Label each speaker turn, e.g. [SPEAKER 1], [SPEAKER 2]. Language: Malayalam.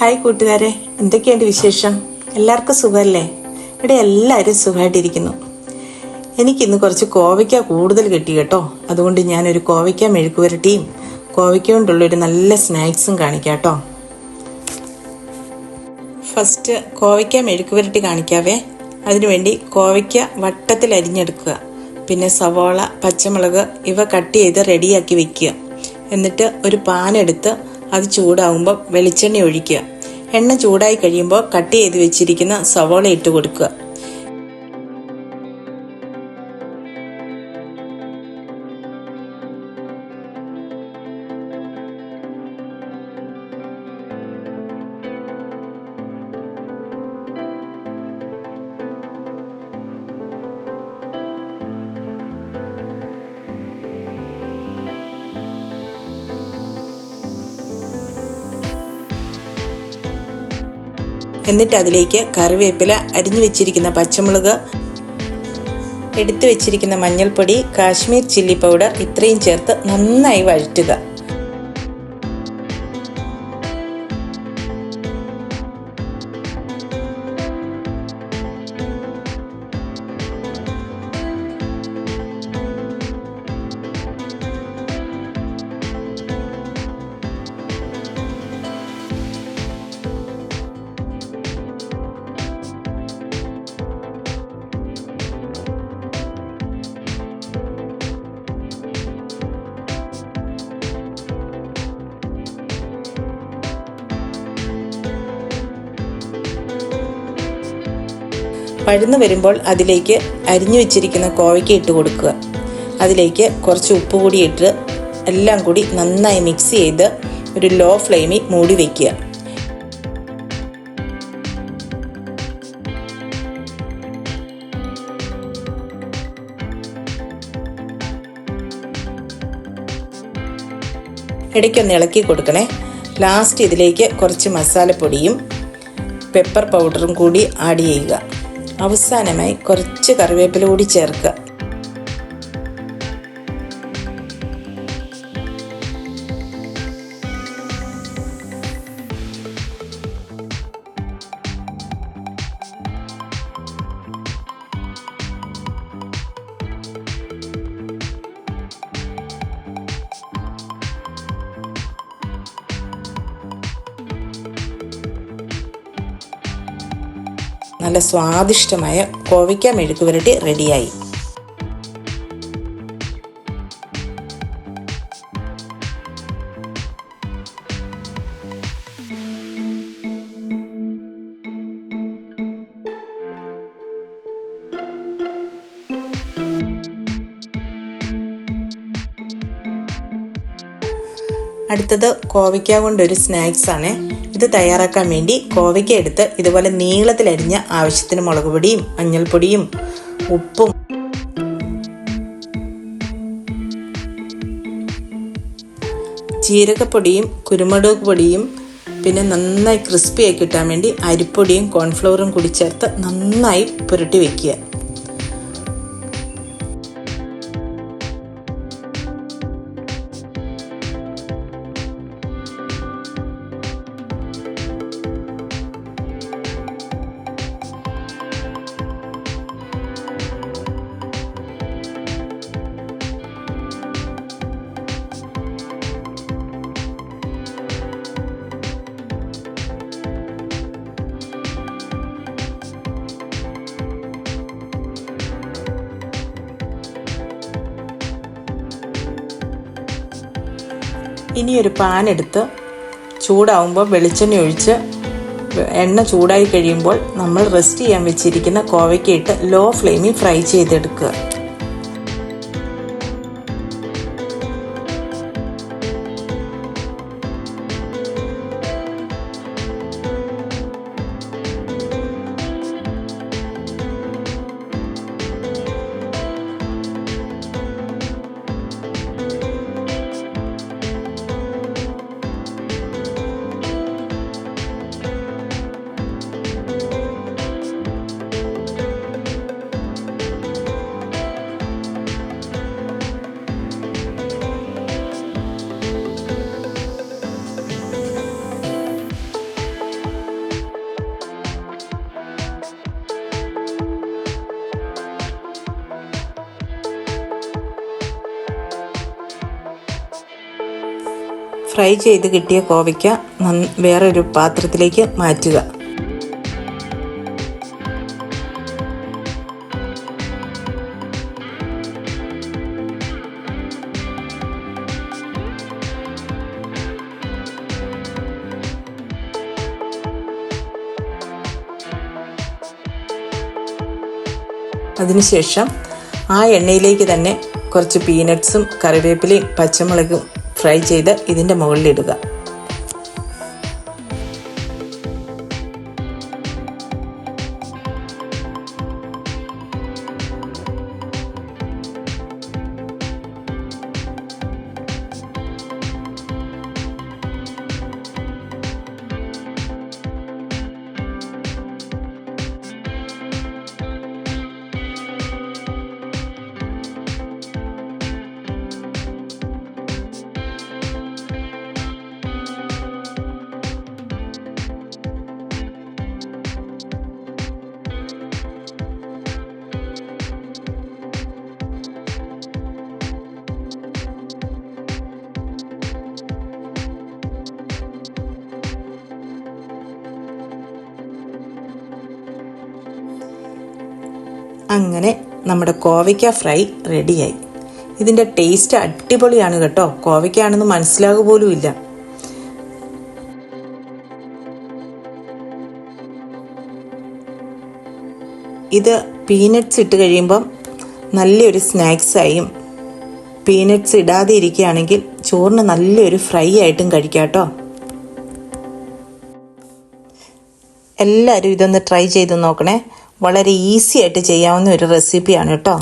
[SPEAKER 1] ഹായ് കൂട്ടുകാരെ, എന്തൊക്കെയുണ്ട് വിശേഷം? എല്ലാവർക്കും സുഖമല്ലേ? ഇവിടെ എല്ലാവരും സുഖമായിട്ടിരിക്കുന്നു. എനിക്കിന്ന് കുറച്ച് കോവയ്ക്ക കൂടുതൽ കിട്ടി കേട്ടോ. അതുകൊണ്ട് ഞാനൊരു കോവയ്ക്ക മെഴുക്ക് പുരട്ടിയും കോവയ്ക്ക കൊണ്ടുള്ളൊരു നല്ല സ്നാക്സും കാണിക്കാം കേട്ടോ. ഫസ്റ്റ് കോവയ്ക്ക മെഴുക്ക് പുരട്ടി കാണിക്കാവേ. അതിനുവേണ്ടി കോവയ്ക്ക വട്ടത്തിൽ അരിഞ്ഞെടുക്കുക. പിന്നെ സവാള, പച്ചമുളക് ഇവ കട്ട് ചെയ്ത് റെഡിയാക്കി വെക്കുക. എന്നിട്ട് ഒരു പാൻ എടുത്ത് അത് ചൂടാകുമ്പോൾ വെളിച്ചെണ്ണ ഒഴിക്കുക. എണ്ണ ചൂടായി കഴിയുമ്പോൾ കട്ട് ചെയ്ത് വെച്ചിരിക്കുന്ന സവാള ഇട്ട് കൊടുക്കുക. എന്നിട്ട് അതിലേക്ക് കറിവേപ്പില, അരിഞ്ഞു വെച്ചിരിക്കുന്ന പച്ചമുളക്, എടുത്തു വെച്ചിരിക്കുന്ന മഞ്ഞൾപ്പൊടി, കാശ്മീർ ചില്ലി പൗഡർ ഇത്രയും ചേർത്ത് നന്നായി വഴറ്റുക. വഴന്നു വരുമ്പോൾ അതിലേക്ക് അരിഞ്ഞു വെച്ചിരിക്കുന്ന കോവയ്ക്ക ഇട്ട് കൊടുക്കുക. അതിലേക്ക് കുറച്ച് ഉപ്പ് കൂടി ഇട്ട് എല്ലാം കൂടി നന്നായി മിക്സ് ചെയ്ത് ഒരു ലോ ഫ്ലെയിമിൽ മൂടി വയ്ക്കുക. ഇടയ്ക്കൊന്ന് ഇളക്കി കൊടുക്കണേ. ലാസ്റ്റ് ഇതിലേക്ക് കുറച്ച് മസാലപ്പൊടിയും പെപ്പർ പൗഡറും കൂടി ആഡ് ചെയ്യുക. അവസാനമായി കുറച്ച് കറിവേപ്പില കൂടി ചേർക്കുക. നല്ല സ്വാദിഷ്ടമായ കോവയ്ക്ക മെഴുക്ക് പുരട്ടി റെഡിയായി. അടുത്തത് കോവയ്ക്ക കൊണ്ടൊരു സ്നാക്സ് ആണ്. ഇത് തയ്യാറാക്കാൻ വേണ്ടി കോവയ്ക്ക എടുത്ത് ഇതുപോലെ നീളത്തിലരിഞ്ഞ ആവശ്യത്തിന് മുളക് പൊടിയും മഞ്ഞൾപ്പൊടിയും ഉപ്പും ജീരകപ്പൊടിയും കുരുമുളക് പൊടിയും പിന്നെ നന്നായി ക്രിസ്പിയായി കിട്ടാൻ വേണ്ടി അരിപ്പൊടിയും കോൺഫ്ലവറും കൂടി ചേർത്ത് നന്നായി പുരട്ടി വയ്ക്കുക. ഇനി ഒരു പാൻ എടുത്ത് ചൂടാവുമ്പോൾ വെളിച്ചെണ്ണ ഒഴിച്ച് എണ്ണ ചൂടായി കഴിയുമ്പോൾ നമ്മൾ റെസ്റ്റ് ചെയ്യാൻ വെച്ചിരിക്കുന്ന കോവയ്ക്ക ഇട്ട് ലോ ഫ്ലെയിമിൽ ഫ്രൈ ചെയ്തെടുക്കുക. ഫ്രൈ ചെയ്ത് കിട്ടിയ കോവയ്ക്ക വേറൊരു പാത്രത്തിലേക്ക് മാറ്റുക. അതിനുശേഷം ആ എണ്ണയിലേക്ക് തന്നെ കുറച്ച് പീനട്ട്സും കറിവേപ്പിലയും പച്ചമുളകും ഫ്രൈ ചെയ്ത് ഇതിൻ്റെ മുകളിലിടുക. അങ്ങനെ നമ്മുടെ കോവയ്ക്ക ഫ്രൈ റെഡിയായി. ഇതിൻ്റെ ടേസ്റ്റ് അടിപൊളിയാണ് കേട്ടോ. കോവയ്ക്കാണെന്ന് മനസ്സിലാകുക പോലും ഇല്ല. ഇത് പീനട്ട്സ് ഇട്ട് കഴിയുമ്പം നല്ലൊരു സ്നാക്സായും, പീനട്ട്സ് ഇടാതെ ഇരിക്കുകയാണെങ്കിൽ ചോറിന് നല്ലൊരു ഫ്രൈ ആയിട്ടും കഴിക്കാം കേട്ടോ. എല്ലാവരും ഇതൊന്ന് ട്രൈ ചെയ്ത് നോക്കണേ. വളരെ ഈസി ആയിട്ട് ചെയ്യാവുന്ന ഒരു റെസിപ്പിയാണ് കേട്ടോ.